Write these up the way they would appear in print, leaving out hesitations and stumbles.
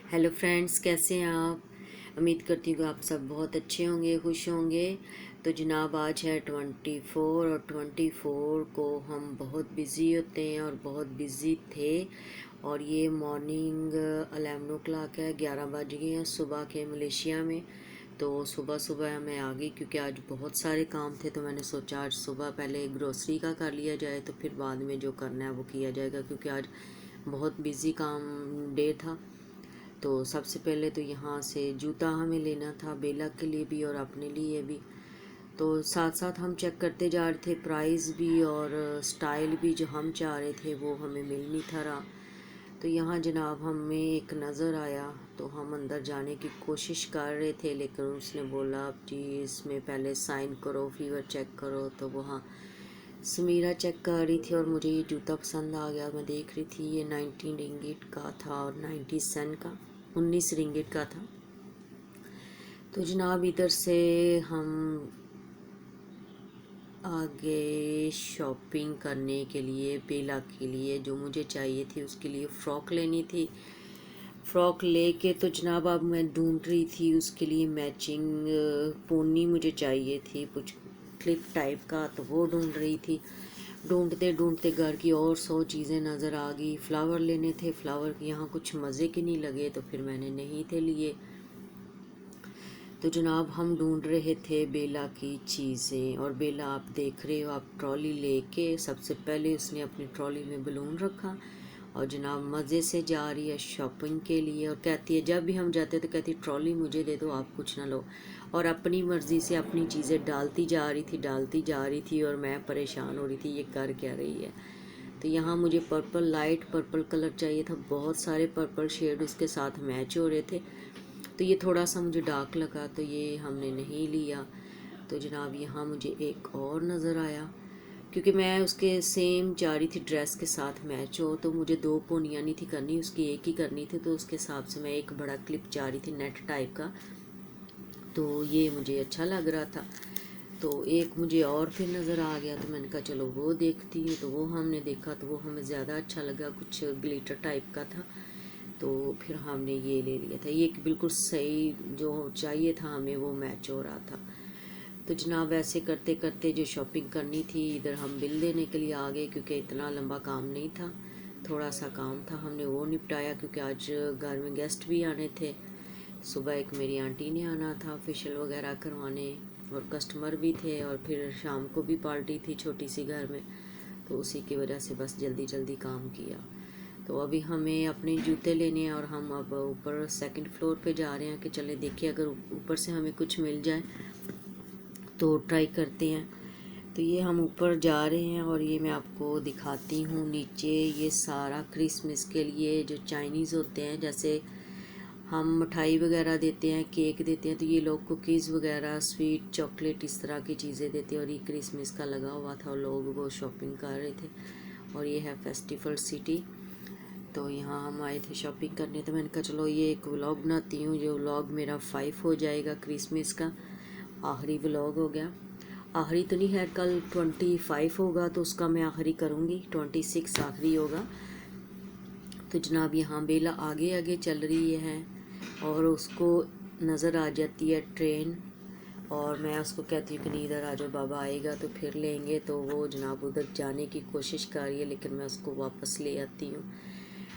Hello friends, कैसे हैं आप। उम्मीद करती हूँ कि आप सब बहुत अच्छे होंगे, खुश होंगे। तो जनाब आज है 24 और 24 को हम बहुत बिज़ी होते हैं और बहुत बिज़ी थे। और ये मॉर्निंग 11 o'clock है, 11 बज गए हैं सुबह के मलेशिया में। तो सुबह सुबह मैं आ गई क्योंकि आज बहुत सारे काम थे। तो मैंने सोचा आज सुबह पहले ग्रोसरी का कर लिया जाए, तो फिर बाद में जो करना है वो किया जाएगा, क्योंकि आज बहुत बिज़ी काम डे था। तो सबसे पहले तो यहाँ से जूता हमें लेना था, बेला के लिए भी और अपने लिए भी। तो साथ साथ हम चेक करते जा रहे थे, प्राइस भी और स्टाइल भी जो हम चाह रहे थे वो हमें मिल नहीं था रहा। तो यहाँ जनाब हमें एक नज़र आया, तो हम अंदर जाने की कोशिश कर रहे थे, लेकिन उसने बोला आप जी इसमें पहले साइन करो, फीवर चेक करो। तो वहाँ समीरा चेक कर रही थी और मुझे ये जूता पसंद आ गया। मैं देख रही थी, ये 19 रिंगिट का था और 90 सेंट का, 19 रिंगिट का था। तो जनाब इधर से हम आगे शॉपिंग करने के लिए, बेला के लिए जो मुझे चाहिए थी उसके लिए फ़्रॉक लेनी थी। फ़्रॉक लेके तो जनाब अब मैं ढूंढ रही थी उसके लिए मैचिंग पोनी मुझे चाहिए थी, कुछ क्लिप टाइप का, तो वो ढूंढ रही थी। ढूंढते ढूंढते घर की और 100 चीज़ें नज़र आ गई। फ्लावर लेने थे, फ्लावर के यहाँ कुछ मज़े के नहीं लगे, तो फिर मैंने नहीं थे लिए। तो जनाब हम ढूंढ रहे थे बेला की चीज़ें, और बेला आप देख रहे हो, आप ट्रॉली लेके सबसे पहले उसने अपनी ट्रॉली में बलून रखा और जनाब मज़े से जा रही है शॉपिंग के लिए। और कहती है, जब भी हम जाते तो कहती ट्रॉली मुझे दे दो, आप कुछ ना लो। और अपनी मर्ज़ी से अपनी चीज़ें डालती जा रही थी, डालती जा रही थी, और मैं परेशान हो रही थी ये कर क्या रही है। तो यहाँ मुझे पर्पल, लाइट पर्पल कलर चाहिए था, बहुत सारे पर्पल शेड उसके साथ मैच हो रहे थे। तो ये थोड़ा सा मुझे डार्क लगा, तो ये हमने नहीं लिया। तो जनाब यहाँ मुझे एक और नज़र आया, क्योंकि मैं उसके सेम चाह रही थी ड्रेस के साथ मैच हो, तो मुझे 2 पोनियाँ नहीं थी करनी, उसकी एक ही करनी थी। तो उसके हिसाब से मैं एक बड़ा क्लिप चाह रही थी नेट टाइप का, तो ये मुझे अच्छा लग रहा था। तो एक मुझे और फिर नज़र आ गया, तो मैंने कहा चलो वो देखती हूँ। तो वो हमने देखा, तो वो हमें ज़्यादा अच्छा लगा, कुछ ग्लिटर टाइप का था। तो फिर हमने ये ले लिया था, ये बिल्कुल सही जो चाहिए था हमें वो मैच हो रहा था। तो जनाब ऐसे करते करते जो शॉपिंग करनी थी, इधर हम बिल देने के लिए आ गए, क्योंकि इतना लंबा काम नहीं था, थोड़ा सा काम था, हमने वो निपटाया। क्योंकि आज घर में गेस्ट भी आने थे। सुबह एक मेरी आंटी ने आना था फेशियल वगैरह करवाने, और कस्टमर भी थे, और फिर शाम को भी पार्टी थी छोटी सी घर में। तो उसी की वजह से बस जल्दी जल्दी काम किया। तो अभी हमें अपने जूते लेने हैं, और हम अब ऊपर सेकंड फ्लोर पे जा रहे हैं कि चले देखिए अगर ऊपर से हमें कुछ मिल जाए तो ट्राई करते हैं। तो ये हम ऊपर जा रहे हैं, और ये मैं आपको दिखाती हूँ नीचे। ये सारा क्रिसमस के लिए जो चाइनीज़ होते हैं, जैसे हम मिठाई वगैरह देते हैं, केक देते हैं, तो ये लोग कुकीज़ वगैरह, स्वीट, चॉकलेट, इस तरह की चीज़ें देते हैं। और ये क्रिसमस का लगा हुआ था और लोग वो शॉपिंग कर रहे थे। और ये है फेस्टिवल सिटी। तो यहाँ हम आए थे शॉपिंग करने। तो मैंने कहा चलो ये एक व्लॉग बनाती हूँ, जो व्लॉग मेरा 5 हो जाएगा, क्रिसमस का आखिरी व्लॉग हो गया। आखिरी तो नहीं है, कल 25 होगा तो उसका मैं आखिरी करूँगी, 26 आखिरी होगा। तो जनाब यहाँ बेला आगे आगे चल रही है, और उसको नज़र आ जाती है ट्रेन, और मैं उसको कहती हूँ कि नहीं इधर आ जाओ, बाबा आएगा तो फिर लेंगे। तो वो जनाब उधर जाने की कोशिश कर रही है, लेकिन मैं उसको वापस ले आती हूँ।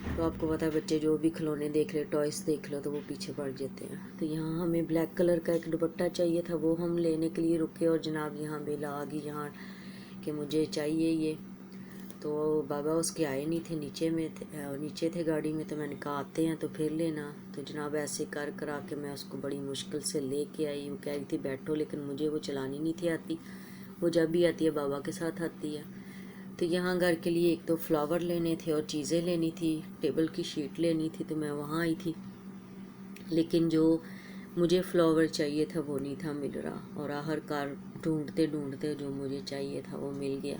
तो आपको पता है बच्चे जो भी खिलौने देख ले, टॉयस देख लो, तो वो पीछे पड़ जाते हैं। तो यहाँ हमें ब्लैक कलर का एक दुपट्टा चाहिए था, वो हम लेने के लिए रुके, और जनाब यहाँ बेला आ गई यहाँ कि मुझे चाहिए ये। तो बाबा उसके आए नहीं थे, नीचे थे गाड़ी में। तो मैंने कहा आते हैं तो फिर लेना। तो जनाब ऐसे कर करा के मैं उसको बड़ी मुश्किल से ले के आई। वो कह रही थी बैठो, लेकिन मुझे वो चलानी नहीं थी आती, वो जब भी आती है बाबा के साथ आती है। तो यहाँ घर के लिए एक तो फ्लावर लेने थे और चीज़ें लेनी थी, टेबल की शीट लेनी थी, तो मैं वहाँ आई थी। लेकिन जो मुझे फ्लावर चाहिए था वो नहीं था मिल रहा, और आखिरकार ढूंढते ढूंढते जो मुझे चाहिए था वो मिल गया।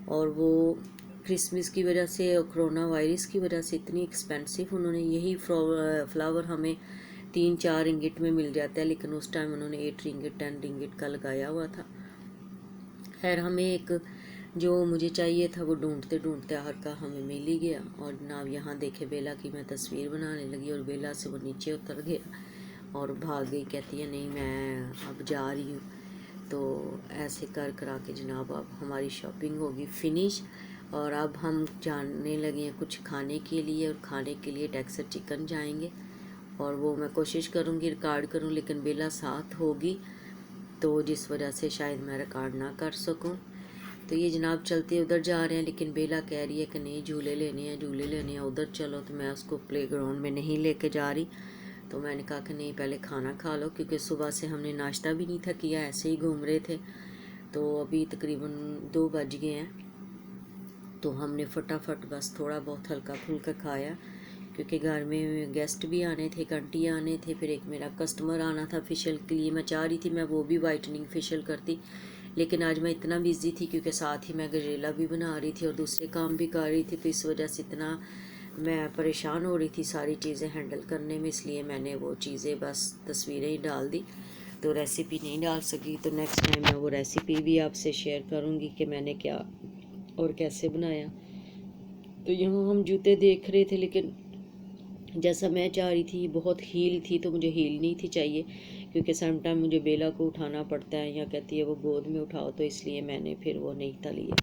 और वो क्रिसमस की वजह से और कोरोना वायरस की वजह से इतनी एक्सपेंसिव, उन्होंने यही फ्लावर हमें 3-4 रिंगिट में मिल जाता है, लेकिन उस टाइम उन्होंने 8 रिंगिट 10 रिंगिट का लगाया हुआ था। खैर हमें एक जो मुझे चाहिए था वो ढूंढते ढूंढते आखिरकार हमें मिल ही गया। और जनाब यहाँ देखे बेला की मैं तस्वीर बनाने लगी और बेला से वो नीचे उतर गया और भाग गई, कहती है नहीं मैं अब जा रही हूँ। तो ऐसे कर करा के जनाब अब हमारी शॉपिंग होगी फिनिश। और अब हम जाने लगे हैं कुछ खाने के लिए, और खाने के लिए टेक्सर चिकन जाएंगे। और वो मैं कोशिश करूँगी रिकॉर्ड करूँ, लेकिन बेला साथ होगी तो जिस वजह से शायद मैं रिकॉर्ड ना कर सकूँ। तो ये जनाब चलते उधर जा रहे हैं, लेकिन बेला कह रही है कि नहीं झूले लेने हैं, झूले लेने हैं, उधर चलो। तो मैं उसको प्ले ग्राउंड में नहीं लेके जा रही। तो मैंने कहा कि नहीं पहले खाना खा लो, क्योंकि सुबह से हमने नाश्ता भी नहीं था किया, ऐसे ही घूम रहे थे। तो अभी तकरीबन 2 बज गए हैं। तो हमने फटाफट बस थोड़ा बहुत हल्का फुल्का खाया, क्योंकि घर में गेस्ट भी आने थे, एक आंटी आने थे, फिर एक मेरा कस्टमर आना था फेशियल के लिए। मैं चाह रही थी मैं वो भी वाइटनिंग फेशियल करती, लेकिन आज मैं इतना बिज़ी थी क्योंकि साथ ही मैं गजेला भी बना रही थी और दूसरे काम भी कर रही थी। तो इस वजह से इतना मैं परेशान हो रही थी सारी चीज़ें हैंडल करने में, इसलिए मैंने वो चीज़ें बस तस्वीरें ही डाल दी, तो रेसिपी नहीं डाल सकी। तो नेक्स्ट टाइम मैं वो रेसिपी भी आपसे शेयर करूँगी कि मैंने क्या और कैसे बनाया। तो यहाँ हम जूते देख रहे थे, लेकिन जैसा मैं चाह रही थी बहुत हील थी, तो मुझे हील नहीं थी चाहिए, क्योंकि समटाइम मुझे बेला को उठाना पड़ता है या कहती है वो गोद में उठाओ, तो इसलिए मैंने फिर वो नहीं था लिया।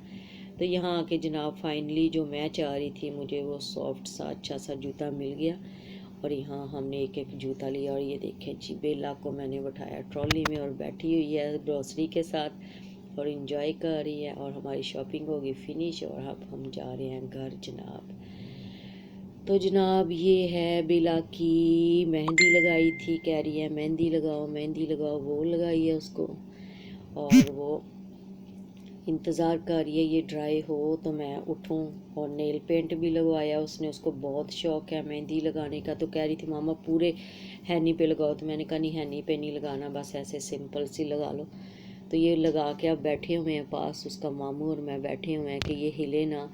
तो यहाँ आके जनाब फाइनली जो मैं चाह रही थी मुझे वो सॉफ्ट सा अच्छा सा जूता मिल गया। और यहाँ हमने एक एक जूता लिया। और ये देखें जी बेला को मैंने बैठाया ट्रॉली में और बैठी हुई है ग्रॉसरी के साथ और इंजॉय कर रही है। और हमारी शॉपिंग होगी फिनिश और अब हम जा रहे हैं घर जनाब। तो जनाब ये है बेला की मेहंदी लगाई थी, कह रही है मेहंदी लगाओ मेहंदी लगाओ, वो लगाई है उसको। और वो इंतज़ार कर रही है ये ड्राई हो तो मैं उठूं। और नेल पेंट भी लगवाया उसने, उसको बहुत शौक़ है मेहंदी लगाने का। तो कह रही थी मामा पूरे हैनी पे लगाओ, तो मैंने कहा नहीं हैनी पे नहीं लगाना, बस ऐसे सिंपल सी लगा लो। तो ये लगा के अब बैठे हुए हैं पास, उसका मामू और मैं बैठे हुए हैं कि ये हिले ना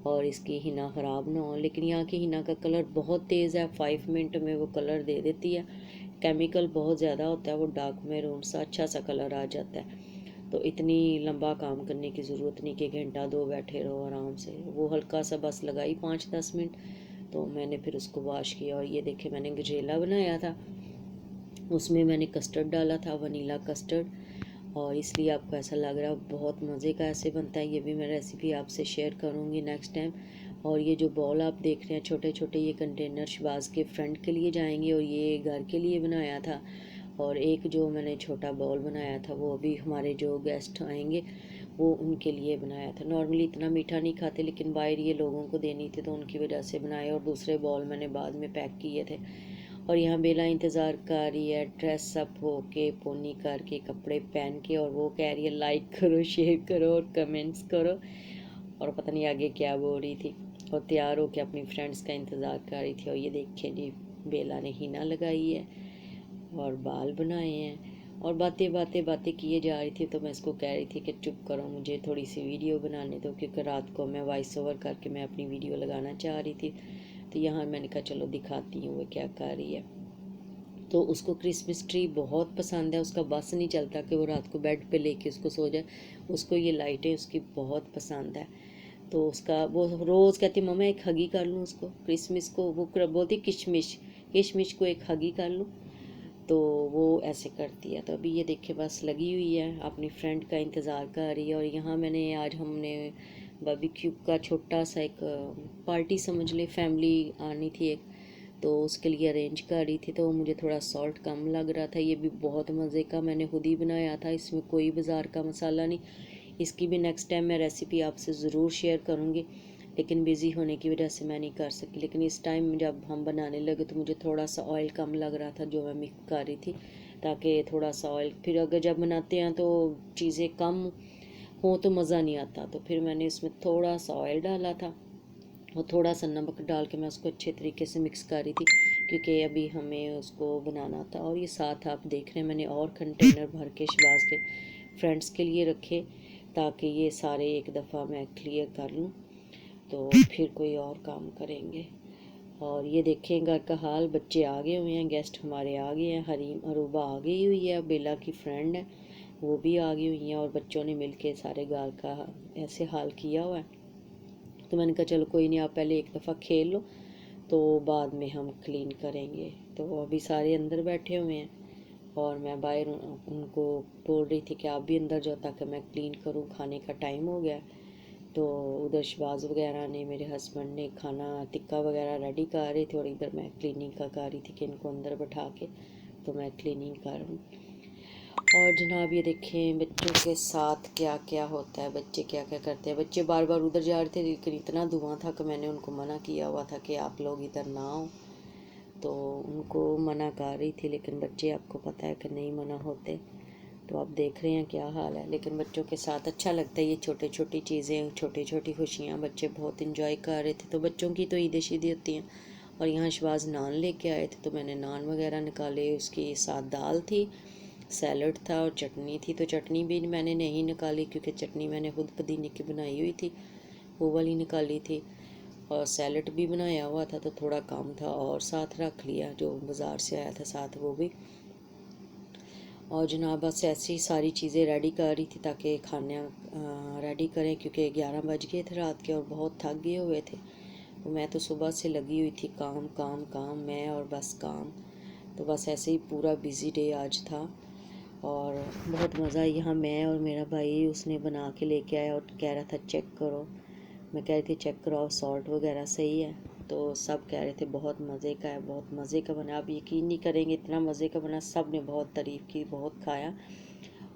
और इसकी हिना ख़राब ना हो। लेकिन यहाँ की हिना का कलर बहुत तेज़ है, 5 मिनट में वो कलर दे देती है। केमिकल बहुत ज़्यादा होता है, वो डार्क मैरून सा अच्छा सा कलर आ जाता है। तो इतनी लंबा काम करने की ज़रूरत नहीं कि घंटा 2 बैठे रहो आराम से। वो हल्का सा बस लगाई 5-10 मिनट, तो मैंने फिर उसको वॉश किया। और ये देखे मैंने गजेला बनाया था, उसमें मैंने कस्टर्ड डाला था, वनीला कस्टर्ड। और इसलिए आपको ऐसा लग रहा है बहुत मज़े का ऐसे बनता है। ये भी मैं रेसिपी आपसे शेयर करूँगी नेक्स्ट टाइम। और ये जो बॉल आप देख रहे हैं छोटे छोटे, ये कंटेनर शबाज के फ्रेंड के लिए जाएंगे और ये घर के लिए बनाया था। और एक जो मैंने छोटा बॉल बनाया था वो अभी हमारे जो गेस्ट आएंगे वो उनके लिए बनाया था। नॉर्मली इतना मीठा नहीं खाते, लेकिन बाहर ये लोगों को देनी थी तो उनकी वजह से बनाए। और दूसरे बॉल मैंने बाद में पैक किए थे। और यहाँ बेला इंतज़ार कर रही है ड्रेस अप हो के, पोनी करके, कपड़े पहन के, और वो कह रही है लाइक करो शेयर करो और कमेंट्स करो। और पता नहीं आगे क्या बोल रही थी। और तैयार हो के अपनी फ्रेंड्स का इंतज़ार कर रही थी। और ये देखिए जी बेला ने हिना लगाई है और बाल बनाए हैं और बातें बातें बातें किए जा रही थी। तो मैं इसको कह रही थी कि चुप करो, मुझे थोड़ी सी वीडियो बनाने दो, क्योंकि रात को मैं वॉइस ओवर करके मैं अपनी वीडियो लगाना चाह रही थी। तो यहाँ मैंने कहा चलो दिखाती हूँ वो क्या कर रही है। तो उसको क्रिसमस ट्री बहुत पसंद है, उसका बस नहीं चलता कि वो रात को बेड पे लेके उसको सो जाए। उसको ये लाइटें उसकी बहुत पसंद है। तो उसका वो रोज़ कहती मम्मा एक हगी कर लूँ उसको क्रिसमस को, वो बोलती किशमिश किशमिश को एक हगी कर लूँ। तो वो ऐसे करती है। तो अभी ये देखे बस लगी हुई है अपनी फ्रेंड का इंतज़ार कर रही है। और यहाँ मैंने आज हमने बारबेक्यू का छोटा सा एक पार्टी समझ ले, फैमिली आनी थी एक, तो उसके लिए अरेंज कर रही थी। तो मुझे थोड़ा सॉल्ट कम लग रहा था। ये भी बहुत मज़े का मैंने खुद ही बनाया था, इसमें कोई बाज़ार का मसाला नहीं। इसकी भी नेक्स्ट टाइम मैं रेसिपी आपसे ज़रूर शेयर करूँगी, लेकिन बिज़ी होने की वजह से मैं नहीं कर सकी। लेकिन इस टाइम जब हम बनाने लगे तो मुझे थोड़ा सा ऑयल कम लग रहा था जो मैं मिक्स कर रही थी, ताकि थोड़ा सा ऑयल, फिर अगर जब बनाते हैं तो चीज़ें कम हो तो मज़ा नहीं आता। तो फिर मैंने इसमें थोड़ा सा ऑयल डाला था और थोड़ा सा नमक डाल के मैं उसको अच्छे तरीके से मिक्स कर रही थी, क्योंकि अभी हमें उसको बनाना था। और ये साथ आप देख रहे हैं मैंने और कंटेनर भर के शबाज के फ्रेंड्स के लिए रखे, ताकि ये सारे एक दफ़ा मैं क्लियर कर लूँ तो फिर कोई और काम करेंगे। और ये देखें घर का हाल, बच्चे आ गए हुए हैं, गेस्ट हमारे आ गए हैं, हरीम अरूबा आ गई हुई है, बेला की फ्रेंड है। वो भी आ गई हुई हैं और बच्चों ने मिलके सारे घर का ऐसे हाल किया हुआ है। तो मैंने कहा चलो कोई नहीं, आप पहले एक दफ़ा खेल लो तो बाद में हम क्लीन करेंगे। तो अभी सारे अंदर बैठे हुए हैं और मैं बाहर उनको बोल रही थी कि आप भी अंदर जाओ ताकि मैं क्लीन करूं, खाने का टाइम हो गया। तो उधर शबाज वगैरह ने, मेरे हस्बैंड ने खाना टिक्का वगैरह रेडी कर रहे थे और इधर मैं क्लीनिंग का कर रही थी कि इनको अंदर बैठा के तो मैं क्लीनिंग कर रही हूँ। और जनाब ये देखें बच्चों के साथ क्या क्या होता है, बच्चे क्या क्या करते हैं। बच्चे बार बार उधर जा रहे थे लेकिन इतना धुआं था कि मैंने उनको मना किया हुआ था कि आप लोग इधर ना आओ, तो उनको मना कर रही थी लेकिन बच्चे आपको पता है कि नहीं मना होते। तो आप देख रहे हैं क्या हाल है। लेकिन बच्चों के साथ अच्छा लगता है, ये छोटी छोटी चीज़ें, छोटी छोटी खुशियाँ बच्चे बहुत इंजॉय कर रहे थे। तो बच्चों की तो ईदें शीदें होती हैं। और यहाँ शबाज नान लेके आए थे तो मैंने नान वगैरह निकाले, उसकी साथ दाल थी, सैलड था और चटनी थी। तो चटनी भी मैंने नहीं निकाली क्योंकि चटनी मैंने खुद पुदीने की बनाई हुई थी, वो वाली निकाली थी। और सैलड भी बनाया हुआ था तो थोड़ा कम था और साथ रख लिया जो बाज़ार से आया था साथ वो भी। और जनाब बस ऐसी सारी चीज़ें रेडी कर रही थी ताकि खाना रेडी करें क्योंकि 11 बज गए थे रात के और बहुत थक गए हुए थे। तो मैं तो सुबह से लगी हुई थी काम काम काम, मैं और बस काम। तो बस ऐसे ही पूरा बिज़ी डे आज था और बहुत मज़ा। यहाँ मैं और मेरा भाई उसने बना के लेके आया और कह रहा था चेक करो। मैं कह रही थी चेक कराओ सॉल्ट वगैरह सही है। तो सब कह रहे थे बहुत मज़े का है, बहुत मज़े का बना। आप यकीन नहीं करेंगे इतना मज़े का बना, सब ने बहुत तारीफ़ की, बहुत खाया।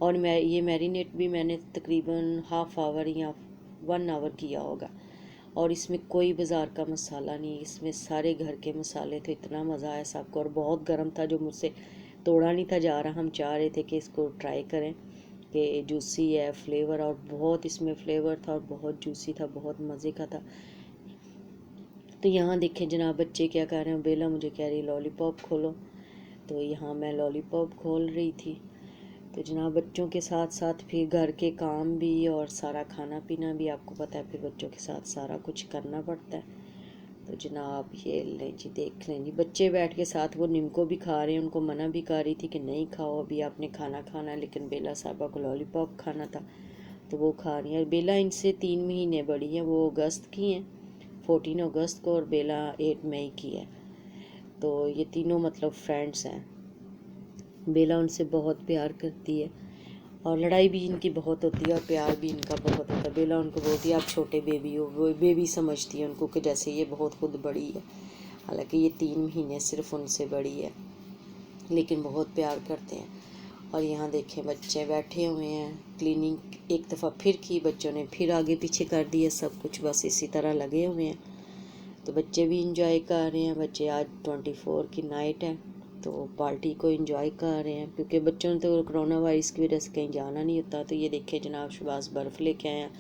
और मैं ये मैरिनेट भी मैंने तकरीबन हाफ़ आवर या 1 आवर किया होगा। और इसमें कोई बाज़ार का मसाला नहीं, इसमें सारे घर के मसाले थे। इतना मज़ा आया सबको और बहुत गर्म था जो मुझसे तोड़ा नहीं था जा रहा। हम चाह रहे थे कि इसको ट्राई करें कि जूसी है फ्लेवर, और बहुत इसमें फ्लेवर था और बहुत जूसी था, बहुत मज़े का था। तो यहाँ देखें जनाब बच्चे क्या कर रहे हैं। बेला मुझे कह रही लॉलीपॉप खोलो, तो यहाँ मैं लॉलीपॉप खोल रही थी। तो जनाब बच्चों के साथ साथ फिर घर के काम भी और सारा खाना पीना भी आपको पता है, फिर बच्चों के साथ सारा कुछ करना पड़ता है। तो जनाब ये लें जी, देख लें जी, बच्चे बैठ के साथ वो नीमको भी खा रहे हैं। उनको मना भी कर रही थी कि नहीं खाओ अभी आपने खाना खाना है, लेकिन बेला साहबा को लॉलीपॉप खाना था तो वो खा रही है। बेला इनसे 3 महीने बड़ी है, वो अगस्त की हैं, 14 अगस्त को, और बेला 8 मई की है। तो ये तीनों मतलब फ्रेंड्स हैं। बेला उनसे बहुत प्यार करती है और लड़ाई भी इनकी बहुत होती है और प्यार भी इनका बहुत होता है। बेला उनको बोलती है आप छोटे बेबी हो, वो बेबी समझती है उनको कि जैसे ये बहुत खुद बड़ी है। हालांकि ये 3 महीने सिर्फ उनसे बड़ी है, लेकिन बहुत प्यार करते हैं। और यहाँ देखें बच्चे बैठे हुए हैं, क्लीनिंग एक दफ़ा फिर की बच्चों ने, फिर आगे पीछे कर दिया सब कुछ, बस इसी तरह लगे हुए हैं। तो बच्चे भी इंजॉय कर रहे हैं। बच्चे आज 24 की नाइट है तो पार्टी को एंजॉय कर रहे हैं क्योंकि बच्चों ने तो कोरोना वायरस की वजह से कहीं जाना नहीं होता। तो ये देखें जनाब शबाज बर्फ़ लेके आए हैं,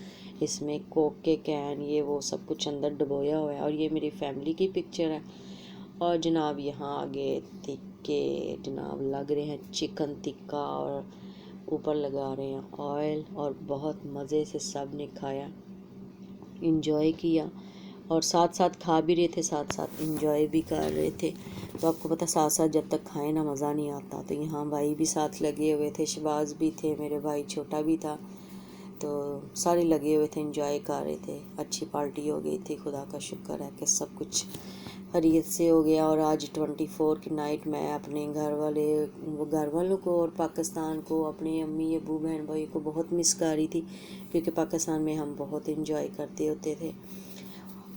इसमें कोक के कैन ये वो सब कुछ अंदर डुबोया हुआ है। और ये मेरी फैमिली की पिक्चर है। और जनाब यहाँ आगे टिक्के जनाब लग रहे हैं, चिकन टिक्का, और ऊपर लगा रहे हैं ऑयल, और बहुत मज़े से सब ने खाया, इंजॉय किया। और साथ साथ खा भी रहे थे, साथ साथ इंजॉय भी कर रहे थे। तो आपको पता साथ साथ जब तक खाएं ना मज़ा नहीं आता। तो यहाँ भाई भी साथ लगे हुए थे, शबाज भी थे, मेरे भाई छोटा भी था, तो सारे लगे हुए थे, इंजॉय कर रहे थे। अच्छी पार्टी हो गई थी, खुदा का शुक्र है कि सब कुछ खैरियत से हो गया। और आज 24 की नाइट मैं अपने घर वालों को और पाकिस्तान को, अपने अम्मी अबू बहन भाई को बहुत मिस कर रही थी क्योंकि पाकिस्तान में हम बहुत इंजॉय करते होते थे।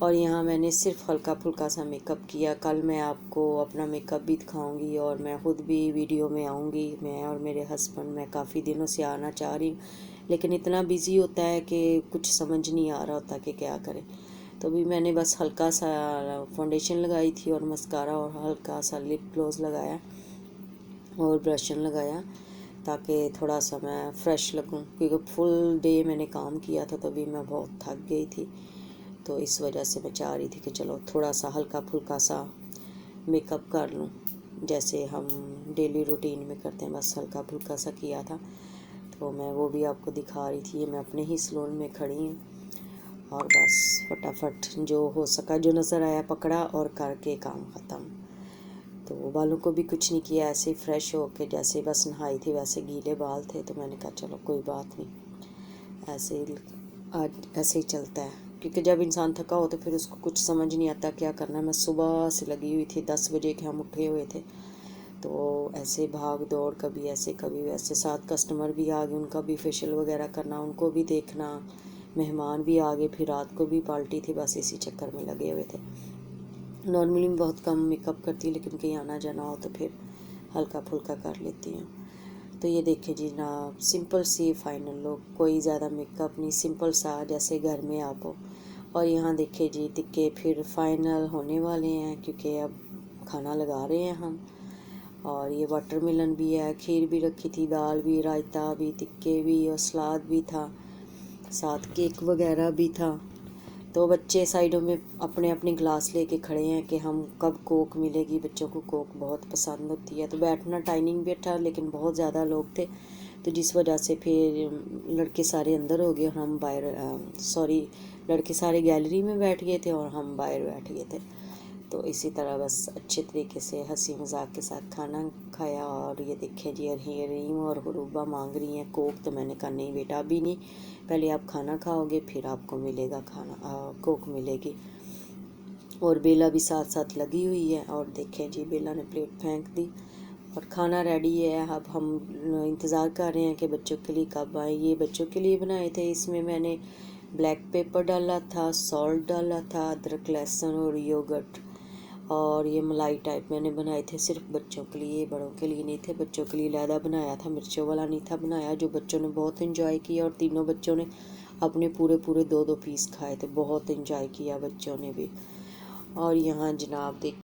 और यहाँ मैंने सिर्फ हल्का फुल्का सा मेकअप किया। कल मैं आपको अपना मेकअप भी दिखाऊंगी और मैं ख़ुद भी वीडियो में आऊँगी। मैं और मेरे हस्बैंड, मैं काफ़ी दिनों से आना चाह रही हूँ लेकिन इतना बिज़ी होता है कि कुछ समझ नहीं आ रहा होता कि क्या करें। तो अभी मैंने बस हल्का सा फाउंडेशन लगाई थी और मस्कारा और हल्का सा लिप ग्लोस लगाया और ब्रशन लगाया ताकि थोड़ा सा मैं फ़्रेश लगूं क्योंकि फुल डे मैंने काम किया था तो अभी मैं बहुत थक गई थी। तो इस वजह से मैं चाह रही थी कि चलो थोड़ा सा हल्का फुल्का सा मेकअप कर लूँ जैसे हम डेली रूटीन में करते हैं, बस हल्का फुल्का सा किया था। तो मैं वो भी आपको दिखा रही थी। मैं अपने ही सैलून में खड़ी हूँ और बस फटाफट जो हो सका, जो नज़र आया पकड़ा और करके काम ख़त्म। तो बालों को भी कुछ नहीं किया, ऐसे ही फ्रेश होके जैसे बस नहाई थी वैसे गीले बाल थे, तो मैंने कहा चलो कोई बात नहीं, ऐसे ही आज ऐसे ही चलता है, क्योंकि जब इंसान थका हो तो फिर उसको कुछ समझ नहीं आता क्या करना है। मैं सुबह से लगी हुई थी, 10 बजे के हम उठे हुए थे, तो ऐसे भाग दौड़, कभी ऐसे कभी वैसे, साथ कस्टमर भी आ गए, उनका भी फेशियल वगैरह करना, उनको भी देखना, मेहमान भी आ गए, फिर रात को भी पार्टी थी, बस इसी चक्कर में लगे हुए थे। नॉर्मली मैं बहुत कम मेकअप करती, लेकिन कहीं आना जाना हो तो फिर हल्का फुल्का कर लेती हूँ। तो ये देखें जी ना, सिंपल सी फाइनल लुक, कोई ज़्यादा मेकअप नहीं, सिंपल सा जैसे घर में आप हो। और यहाँ देखे जी टिक्के फिर फाइनल होने वाले हैं, क्योंकि अब खाना लगा रहे हैं हम। और ये वाटरमेलन भी है, खीर भी रखी थी, दाल भी, रायता भी, टिक्के भी और सलाद भी था, साथ केक वगैरह भी था। तो बच्चे साइडों में अपने अपने ग्लास लेके खड़े हैं कि हम कब कोक मिलेगी, बच्चों को कोक बहुत पसंद होती है। तो बैठना टाइमिंग भी था, लेकिन बहुत ज़्यादा लोग थे, तो जिस वजह से फिर लड़के सारे अंदर हो गए और हम बाहर, लड़के सारे गैलरी में बैठ गए थे और हम बाहर बैठ गए थे। तो इसी तरह बस अच्छे तरीके से हंसी मजाक के साथ खाना खाया। और ये देखें जी, रीम और हुरूबा मांग रही हैं कोक, तो मैंने कहा नहीं बेटा अभी नहीं, पहले आप खाना खाओगे फिर आपको मिलेगा कोक मिलेगी। और बेला भी साथ साथ लगी हुई है, और देखें जी बेला ने प्लेट फेंक दी और खाना रेडी है। अब हम इंतज़ार कर रहे हैं कि बच्चों के लिए कब आए। ये बच्चों के लिए बनाए थे, इसमें मैंने ब्लैक पेपर डाला था, सॉल्ट डाला था, अदरक लहसुन और योगर्ट, और ये मलाई टाइप मैंने बनाए थे सिर्फ बच्चों के लिए, बड़ों के लिए नहीं थे। बच्चों के लिए लैदा बनाया था, मिर्चों वाला नहीं था बनाया, जो बच्चों ने बहुत इन्जॉय किया। और तीनों बच्चों ने अपने पूरे पूरे 2-2 पीस खाए थे, बहुत इन्जॉय किया बच्चों ने भी। और यहाँ जनाब देख